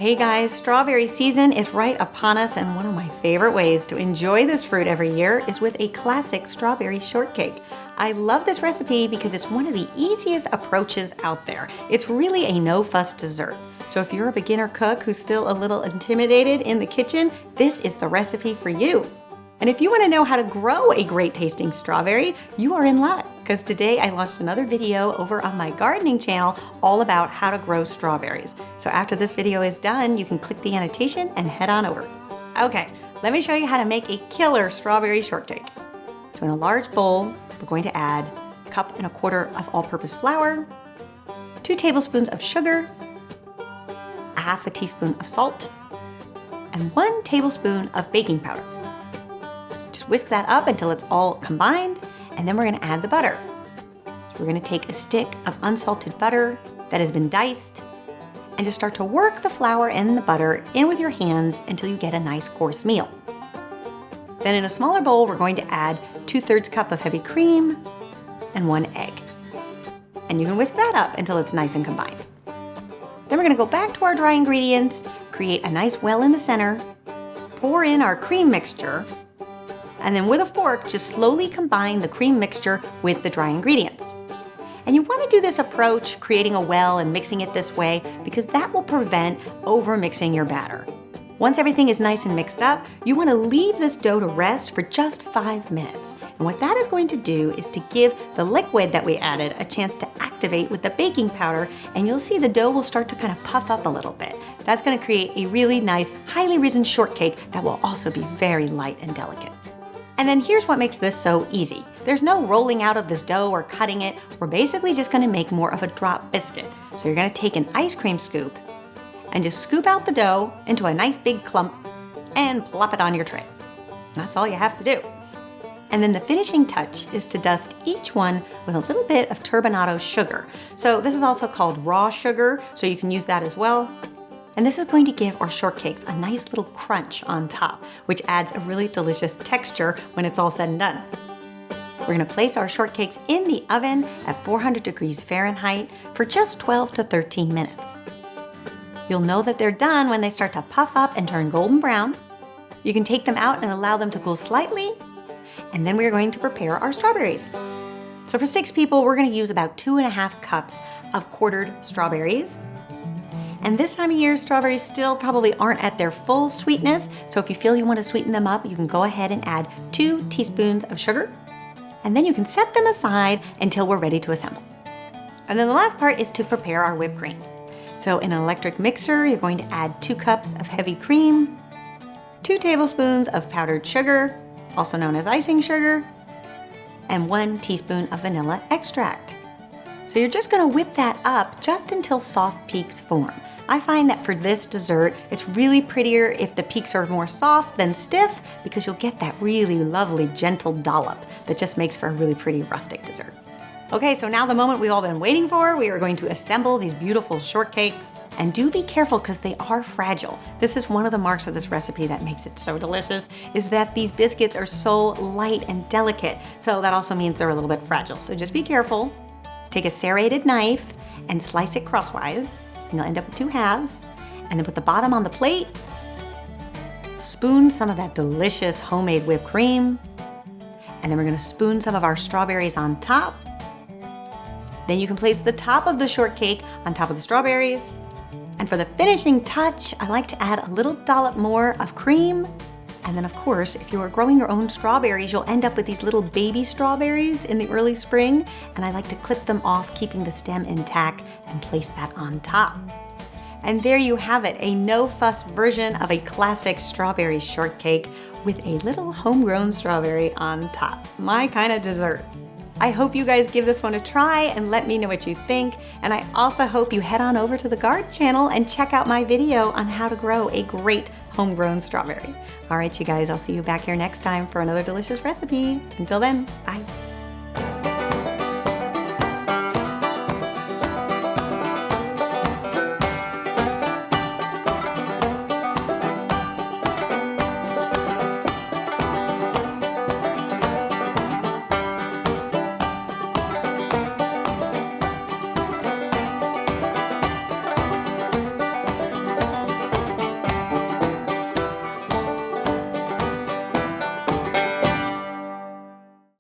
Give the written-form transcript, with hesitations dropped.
Hey guys, strawberry season is right upon us, and one of my favorite ways to enjoy this fruit every year is with a classic strawberry shortcake. I love this recipe because it's one of the easiest approaches out there. It's really a no-fuss dessert. So if you're a beginner cook who's still a little intimidated in the kitchen, this is the recipe for you. And if you want to know how to grow a great tasting strawberry, you are in luck, because today I launched another video over on my gardening channel all about how to grow strawberries. So after this video is done, you can click the annotation and head on over. Okay, let me show you how to make a killer strawberry shortcake. So in a large bowl, we're going to add 1.25 cups of all-purpose flour, 2 tablespoons of sugar, 1/2 teaspoon of salt, and 1 tablespoon of baking powder. Just whisk that up until it's all combined, and then we're going to add the butter. So we're going to take a stick of unsalted butter that has been diced and just start to work the flour and the butter in with your hands until you get a nice coarse meal. Then in a smaller bowl, we're going to add 2/3 cup of heavy cream and 1 egg. And you can whisk that up until it's nice and combined. Then we're going to go back to our dry ingredients, create a nice well in the center, pour in our cream mixture, and then with a fork, just slowly combine the cream mixture with the dry ingredients. And you want to do this approach, creating a well and mixing it this way, because that will prevent over mixing your batter. Once everything is nice and mixed up, you want to leave this dough to rest for just 5 minutes. And what that is going to do is to give the liquid that we added a chance to activate with the baking powder, and you'll see the dough will start to kind of puff up a little bit. That's going to create a really nice, highly risen shortcake that will also be very light and delicate. And then here's what makes this so easy. There's no rolling out of this dough or cutting it. We're basically just gonna make more of a drop biscuit. So you're gonna take an ice cream scoop and just scoop out the dough into a nice big clump and plop it on your tray. That's all you have to do. And then the finishing touch is to dust each one with a little bit of turbinado sugar. So this is also called raw sugar, so you can use that as well. And this is going to give our shortcakes a nice little crunch on top, which adds a really delicious texture when it's all said and done. We're gonna place our shortcakes in the oven at 400 degrees Fahrenheit for just 12 to 13 minutes. You'll know that they're done when they start to puff up and turn golden brown. You can take them out and allow them to cool slightly, and then we're going to prepare our strawberries. So for 6 people, we're gonna use about 2.5 cups of quartered strawberries. And this time of year, strawberries still probably aren't at their full sweetness, so if you feel you want to sweeten them up, you can go ahead and add 2 teaspoons of sugar, and then you can set them aside until we're ready to assemble. And then the last part is to prepare our whipped cream. So in an electric mixer, you're going to add 2 cups of heavy cream, 2 tablespoons of powdered sugar, also known as icing sugar, and 1 teaspoon of vanilla extract. So you're just gonna whip that up just until soft peaks form. I find that for this dessert, it's really prettier if the peaks are more soft than stiff, because you'll get that really lovely gentle dollop that just makes for a really pretty rustic dessert. Okay, so now the moment we've all been waiting for, we are going to assemble these beautiful shortcakes. And do be careful, because they are fragile. This is one of the marks of this recipe that makes it so delicious, is that these biscuits are so light and delicate. So that also means they're a little bit fragile. So just be careful. Take a serrated knife and slice it crosswise, and you'll end up with 2 halves. And then put the bottom on the plate. Spoon some of that delicious homemade whipped cream. And then we're gonna spoon some of our strawberries on top. Then you can place the top of the shortcake on top of the strawberries. And for the finishing touch, I like to add a little dollop more of cream. And then of course, if you are growing your own strawberries, you'll end up with these little baby strawberries in the early spring. And I like to clip them off, keeping the stem intact, and place that on top. And there you have it, a no-fuss version of a classic strawberry shortcake with a little homegrown strawberry on top. My kind of dessert. I hope you guys give this one a try and let me know what you think. And I also hope you head on over to the garden channel and check out my video on how to grow a great homegrown strawberry. All right, you guys, I'll see you back here next time for another delicious recipe. Until then, bye.